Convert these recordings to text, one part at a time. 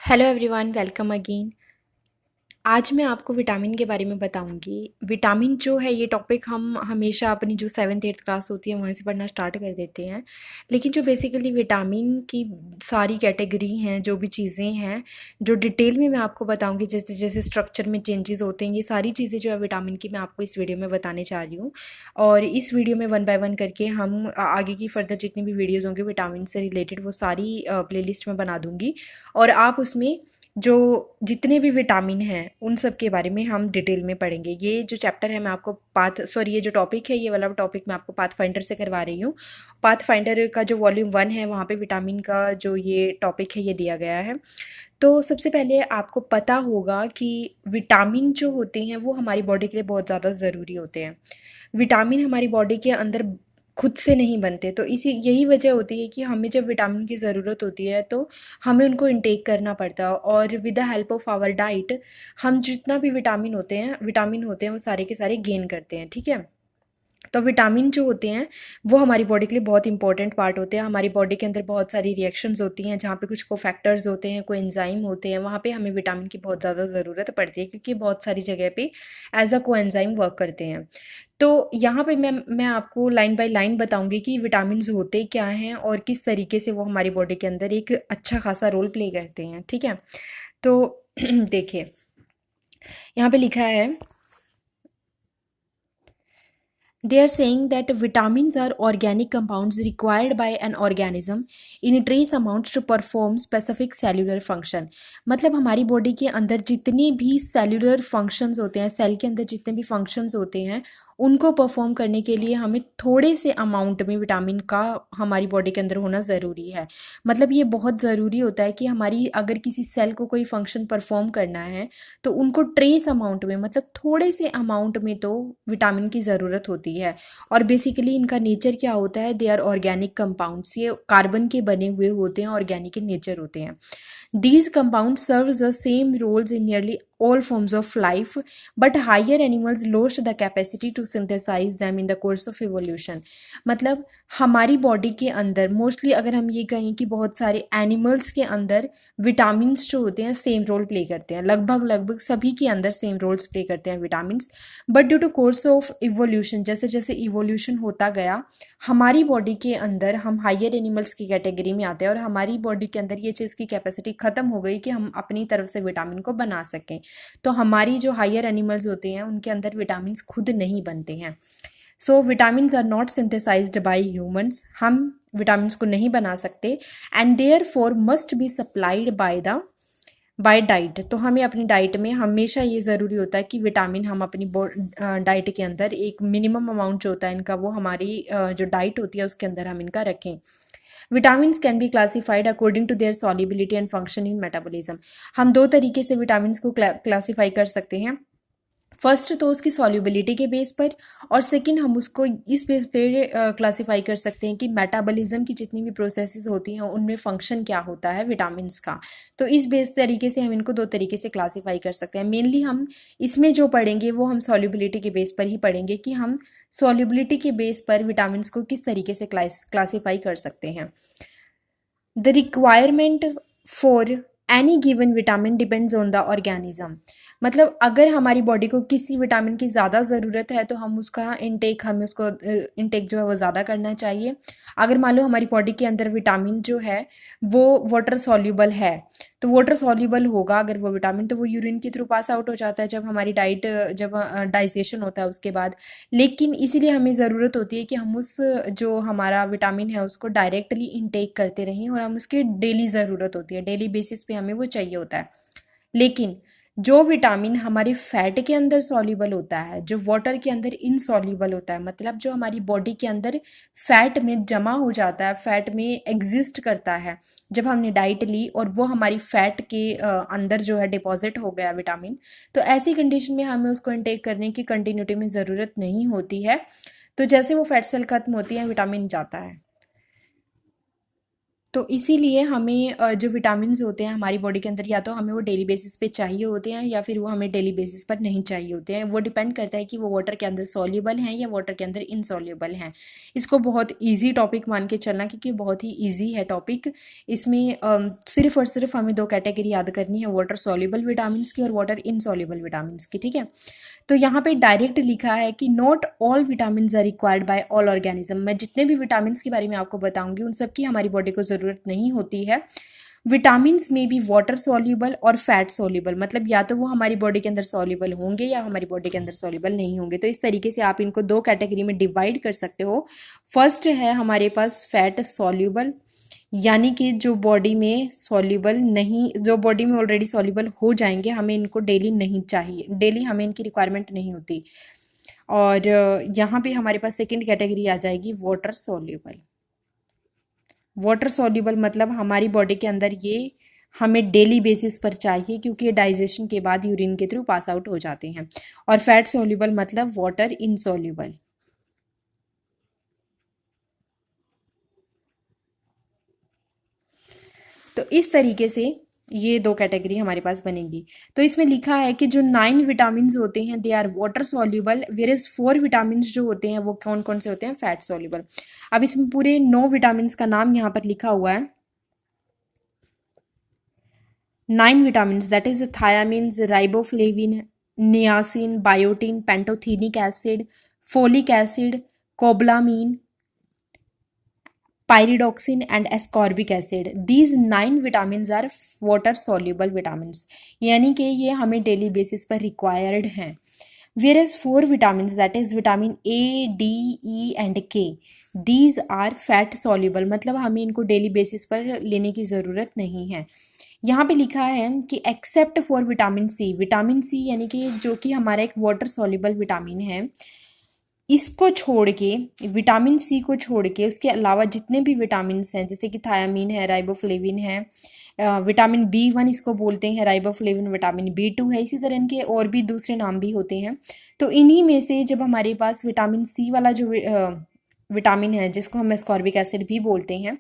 Hello everyone, welcome again. आज मैं आपको विटामिन के बारे में बताऊंगी। विटामिन जो है ये टॉपिक हम हमेशा अपनी जो 7th 8th क्लास होती है वहीं से पढ़ना स्टार्ट कर देते हैं। लेकिन जो बेसिकली विटामिन की सारी कैटेगरी हैं, जो भी चीज़ें हैं, जो डिटेल में मैं आपको बताऊंगी, जैसे जैसे स्ट्रक्चर में चेंजेस होते हैं, ये सारी चीज़ें जो है विटामिन की मैं आपको इस वीडियो में बताने चाह रही हूँ। और इस वीडियो में वन बाय वन करके हम आगे की फर्दर जितनी भी वीडियोज़ होंगे विटामिन से रिलेटेड वो सारी प्लेलिस्ट में बना दूँगी। और आप उसमें जो जितने भी विटामिन हैं उन सब के बारे में हम डिटेल में पढ़ेंगे। ये जो चैप्टर है मैं आपको ये जो टॉपिक है, ये वाला टॉपिक मैं आपको पाथ फाइंडर से करवा रही हूँ। पाथ फाइंडर का जो वॉल्यूम 1 है वहाँ पे विटामिन का जो ये टॉपिक है ये दिया गया है। तो सबसे पहले आपको पता होगा कि विटामिन जो होते हैं वो हमारी बॉडी के लिए बहुत ज़्यादा ज़रूरी होते हैं। विटामिन हमारी बॉडी के अंदर खुद से नहीं बनते, तो इसी यही वजह होती है कि हमें जब विटामिन की ज़रूरत होती है तो हमें उनको इनटेक करना पड़ता है। और with the help of our diet हम जितना भी विटामिन होते हैं वो सारे के सारे गेन करते हैं। ठीक है। तो विटामिन जो होते हैं वो हमारी बॉडी के लिए बहुत इंपॉर्टेंट पार्ट होते हैं। हमारी बॉडी के अंदर बहुत सारी रिएक्शंस होती हैं जहाँ पे कुछ को फैक्टर्स होते हैं, कोई एंजाइम होते हैं, वहाँ पे हमें विटामिन की बहुत ज़्यादा ज़रूरत पड़ती है क्योंकि बहुत सारी जगह पे एज अ को एंजाइम वर्क करते हैं। तो यहाँ पे मैं आपको लाइन बाय लाइन बताऊंगी कि विटामिन होते क्या हैं और किस तरीके से वो हमारी बॉडी के अंदर एक अच्छा खासा रोल प्ले करते हैं। ठीक है। तो देखिए, यहाँ पे लिखा है, they are saying that vitamins are organic compounds required by an organism in trace amounts to perform specific cellular function। मतलब हमारी बॉडी के अंदर जितने भी सेलुलर फंक्शंस होते हैं, सेल के अंदर जितने भी फंक्शंस होते हैं उनको परफॉर्म करने के लिए हमें थोड़े से अमाउंट में विटामिन का हमारी बॉडी के अंदर होना ज़रूरी है। मतलब ये बहुत ज़रूरी होता है कि हमारी अगर किसी सेल को कोई फंक्शन परफॉर्म करना है तो उनको ट्रेस अमाउंट में, मतलब थोड़े से अमाउंट में तो विटामिन की ज़रूरत होती है। और बेसिकली इनका नेचर क्या होता है, दे आर ऑर्गेनिक कंपाउंड्स, ये कार्बन के बने हुए होते हैं, ऑर्गेनिक इन नेचर होते हैं। These compounds serve the same roles in nearly all forms of life, but higher animals lost the capacity to synthesize them in the course of evolution। मतलब हमारी बॉडी के अंदर मोस्टली अगर हम ये कहें कि बहुत सारे एनिमल्स के अंदर विटामिन्स जो होते हैं सेम रोल प्ले करते हैं, लगभग लगभग सभी के अंदर सेम रोल्स प्ले करते हैं vitamins. But due to course of evolution, जैसे जैसे इवोल्यूशन होता गया हमारी बॉडी के अंदर हम हायर एनिमल्स की कैटेगरी में आते हैं और हमारी बॉडी के अंदर ये चीज़ की कैपेसिटी ख़त्म हो गई कि हम अपनी तरफ से विटामिन को बना सकें। तो हमारी जो हायर एनिमल्स होते हैं उनके अंदर विटामिन खुद नहीं बनते हैं। So vitamin are not synthesized by humans, हम विटामिन को नहीं बना सकते। And therefore must be supplied by diet. तो हमें अपनी डाइट में हमेशा ये ज़रूरी होता है कि विटामिन हम अपनी डाइट के अंदर एक मिनिमम अमाउंट जो होता है इनका वो हमारी जो डाइट होती है उसके अंदर हम इनका रखें। Vitamins can be classified according to their solubility and function in metabolism. हम दो तरीके से विटामिन्स को क्लासीफाई कर सकते हैं। फर्स्ट तो उसकी सॉल्युबिलिटी के बेस पर, और सेकंड हम उसको इस बेस पे क्लासीफाई कर सकते हैं कि मेटाबॉलिज्म की जितनी भी प्रोसेसेस होती हैं उनमें फंक्शन क्या होता है विटामिन्स का। तो इस बेस तरीके से हम इनको दो तरीके से क्लासीफाई कर सकते हैं। मेनली हम इसमें जो पढ़ेंगे वो हम सॉल्युबिलिटी के बेस पर ही पढ़ेंगे कि हम सॉल्युबिलिटी के बेस पर विटामिन्स को किस तरीके से क्लासीफाई कर सकते हैं। The requirement for any given vitamin depends on the organism. मतलब अगर हमारी बॉडी को किसी विटामिन की ज़्यादा ज़रूरत है तो हमें उसको इनटेक जो है वो ज़्यादा करना चाहिए। अगर मान लो हमारी बॉडी के अंदर विटामिन जो है वो वाटर सॉल्युबल है, तो वाटर सॉल्युबल होगा अगर वो विटामिन, तो वो यूरिन के थ्रू पास आउट हो जाता है जब हमारी जब डाइजेशन होता है उसके बाद। लेकिन इसीलिए हमें ज़रूरत होती है कि हम उस जो हमारा विटामिन है उसको डायरेक्टली इनटेक करते रहें, और हम उसकी डेली ज़रूरत होती है, डेली बेसिस पे हमें वो चाहिए होता है। लेकिन जो विटामिन हमारे फैट के अंदर सॉल्युबल होता है, जो वाटर के अंदर इनसॉल्युबल होता है, मतलब जो हमारी बॉडी के अंदर फैट में जमा हो जाता है, फैट में एग्जिस्ट करता है जब हमने डाइट ली और वो हमारी फैट के अंदर जो है डिपॉजिट हो गया विटामिन, तो ऐसी कंडीशन में हमें उसको इनटेक करने की कंटिन्यूटी में ज़रूरत नहीं होती है। तो जैसे वो फैट सेल खत्म होती है विटामिन जाता है। तो इसीलिए हमें जो विटामिन्स होते हैं हमारी बॉडी के अंदर, या तो हमें वो डेली बेसिस पे चाहिए होते हैं या फिर वो हमें डेली बेसिस पर नहीं चाहिए होते हैं। वो डिपेंड करता है कि वो वाटर के अंदर सॉल्युबल हैं या वाटर के अंदर इनसॉल्युबल हैं। इसको बहुत इजी टॉपिक मान के चलना, क्योंकि बहुत ही इजी है टॉपिक। इसमें सिर्फ और सिर्फ हमें दो कैटेगरी याद करनी है, वाटर सॉल्युबल विटामिन की और वाटर इनसॉल्युबल विटामिन की, ठीक है। तो यहाँ पे डायरेक्ट लिखा है कि not all vitamin are required by all organism. मैं जितने भी विटामिन के बारे में आपको बताऊंगी उन सब की हमारी बॉडी को ज़रूरत नहीं होती है। विटामिन में भी वाटर सॉल्युबल और फैट सॉल्युबल, मतलब या तो वो हमारी बॉडी के अंदर सॉल्युबल होंगे या हमारी बॉडी के अंदर सॉल्युबल नहीं होंगे। तो इस तरीके से आप इनको दो कैटेगरी में डिवाइड कर सकते हो। फर्स्ट है हमारे पास फैट सॉल्युबल, यानी कि जो बॉडी में सॉल्युबल नहीं, जो बॉडी में ऑलरेडी सॉल्युबल हो जाएंगे, हमें इनको डेली नहीं चाहिए, डेली हमें इनकी रिक्वायरमेंट नहीं होती। और यहाँ पे हमारे पास सेकंड कैटेगरी आ जाएगी वाटर सॉल्युबल। वाटर सॉल्युबल मतलब हमारी बॉडी के अंदर ये हमें डेली बेसिस पर चाहिए, क्योंकि ये डाइजेशन के बाद यूरिन के थ्रू पास आउट हो जाते हैं। और फैट सॉल्युबल मतलब वाटर इनसॉल्युबल। तो इस तरीके से ये दो कैटेगरी हमारे पास बनेगी। तो इसमें लिखा है कि जो 9 विटामिन होते हैं they are water soluble, whereas 4 vitamin जो होते हैं वो कौन कौन से होते हैं, फैट सॉल्युबल। अब इसमें पूरे 9 विटामिन का नाम यहाँ पर लिखा हुआ है। 9 vitamin that is thiamines, riboflavin, niacin, biotin, pantothenic acid, folic acid, cobalamin, pyridoxine and ascorbic acid. These 9 vitamins are water soluble vitamins, यानी कि ये हमें डेली बेसिस पर रिक्वायर्ड हैं। whereas 4 vitamins that is vitamin A, D, E and K, these are fat soluble, मतलब हमें इनको daily basis पर लेने की ज़रूरत नहीं है। यहाँ पे लिखा है कि except for vitamin C, vitamin C यानी कि जो कि हमारा एक वाटर सॉल्युबल विटामिन है, इसको छोड़ के, विटामिन सी को छोड़ के उसके अलावा जितने भी विटामिन हैं, जैसे कि थायामीन है, राइबोफ्लेविन है, विटामिन B1 इसको बोलते हैं राइबोफ्लेविन, विटामिन B2 है, इसी तरह इनके और भी दूसरे नाम भी होते हैं। तो इन्हीं में से जब हमारे पास विटामिन सी वाला जो विटामिन है, जिसको हम एस्कॉर्बिक एसिड भी बोलते हैं,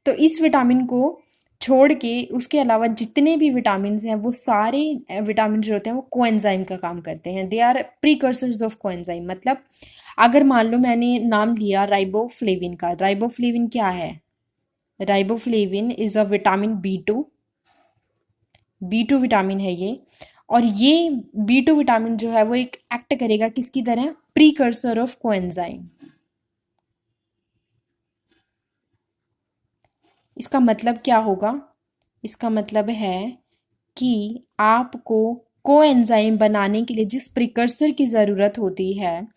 तो इस विटामिन को छोड़ के उसके अलावा जितने भी विटामिन हैं वो सारे विटामिन जो होते हैं वो कोएंजाइम का काम करते हैं। They are precursors of coenzyme. मतलब अगर मान लो मैंने नाम लिया राइबोफ्लेविन का, राइबोफ्लेविन क्या है, riboflavin is a vitamin B two vitamin है ये। और ये B2 विटामिन जो है वो एक एक्ट करेगा किसकी तरह, प्रीकर्सर ऑफ कोएंजाइम। इसका मतलब क्या होगा, इसका मतलब है कि आपको कोएंजाइम बनाने के लिए जिस प्रिकर्सर की ज़रूरत होती है,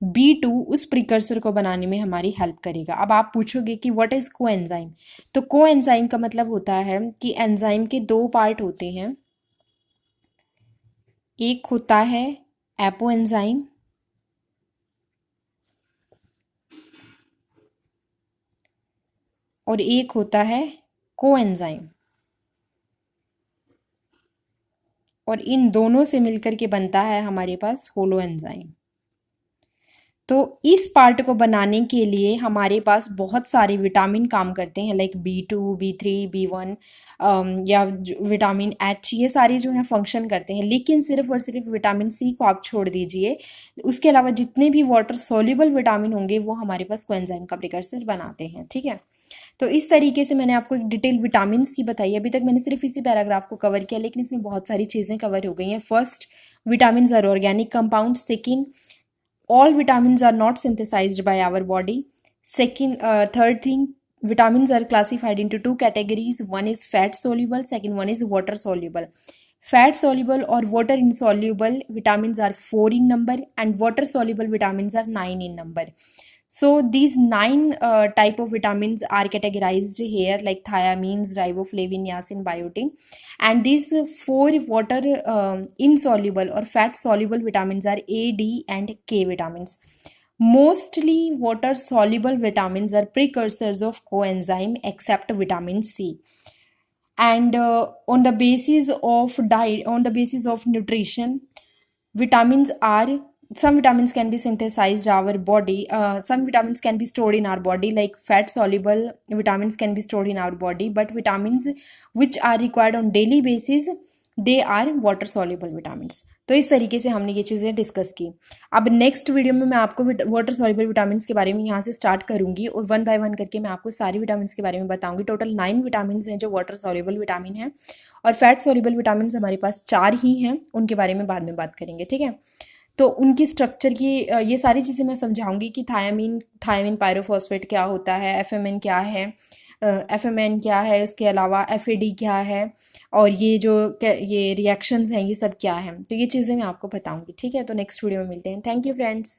B2 उस प्रिकर्सर को बनाने में हमारी हेल्प करेगा। अब आप पूछोगे कि व्हाट इज़ कोएंजाइम। तो कोएंजाइम का मतलब होता है कि एंजाइम के दो पार्ट होते हैं, एक होता है एपो एंजाइम और एक होता है कोएंजाइम, और इन दोनों से मिलकर के बनता है हमारे पास होलो एंजाइम। तो इस पार्ट को बनाने के लिए हमारे पास बहुत सारे विटामिन काम करते हैं, लाइक B2, B3, B1 या विटामिन H, ये सारे जो हैं फंक्शन करते हैं। लेकिन सिर्फ और सिर्फ विटामिन सी को आप छोड़ दीजिए, उसके अलावा जितने भी वाटर सोल्यूबल विटामिन होंगे वो हमारे पास कोएंजाइम का प्रिकर्सर बनाते हैं, ठीक है। तो इस तरीके से मैंने आपको एक डिटेल विटामिन की बताई। अभी तक मैंने सिर्फ इसी पैराग्राफ को कवर किया, लेकिन इसमें बहुत सारी चीज़ें कवर हो गई हैं। First, vitamin are organic compound. Second, all vitamins are not synthesized by our body. Third thing, vitamins are classified into two categories. One is fat soluble, second one is water soluble. Fat soluble or water insoluble vitamins are 4 in number, and water soluble vitamins are 9 in number. So these 9 type of vitamins are categorized here, like thiamines, riboflavin, niacin, biotin. And these 4 water insoluble or fat soluble vitamins are A, D and K vitamins. Mostly water soluble vitamins are precursors of coenzyme except vitamin C. And on the basis of diet, on the basis of nutrition, vitamins are some vitamins can be synthesized our body, some vitamins can be stored in our body, like fat soluble vitamins can be stored in our body, but vitamins which are required on daily basis, they are water soluble vitamins. तो इस तरीके से हमने ये चीज़ें discuss की। अब next video में मैं आपको वाटर सॉल्युबल विटामिन्स के बारे में यहाँ से स्टार्ट करूँगी और वन बाय वन करके मैं आपको सारी विटामिन्स के बारे में बताऊँगी। टोटल 9 विटामिन्स हैं जो वाटर सॉल्युबल विटामिन हैं, और फैट सॉल्युबल विटामिन्स हमारे पास 4 ही हैं, उनके बारे में बाद में बात करेंगे, ठीक है। तो उनकी स्ट्रक्चर की ये सारी चीज़ें मैं समझाऊंगी कि थायमिन पायरोफॉस्फेट क्या होता है, एफएमएन क्या है, एफएमएन क्या है, उसके अलावा एफएडी क्या है, और ये जो ये रिएक्शंस हैं ये सब क्या हैं, तो ये चीज़ें मैं आपको बताऊंगी, ठीक है। तो नेक्स्ट वीडियो में मिलते हैं। Thank you friends.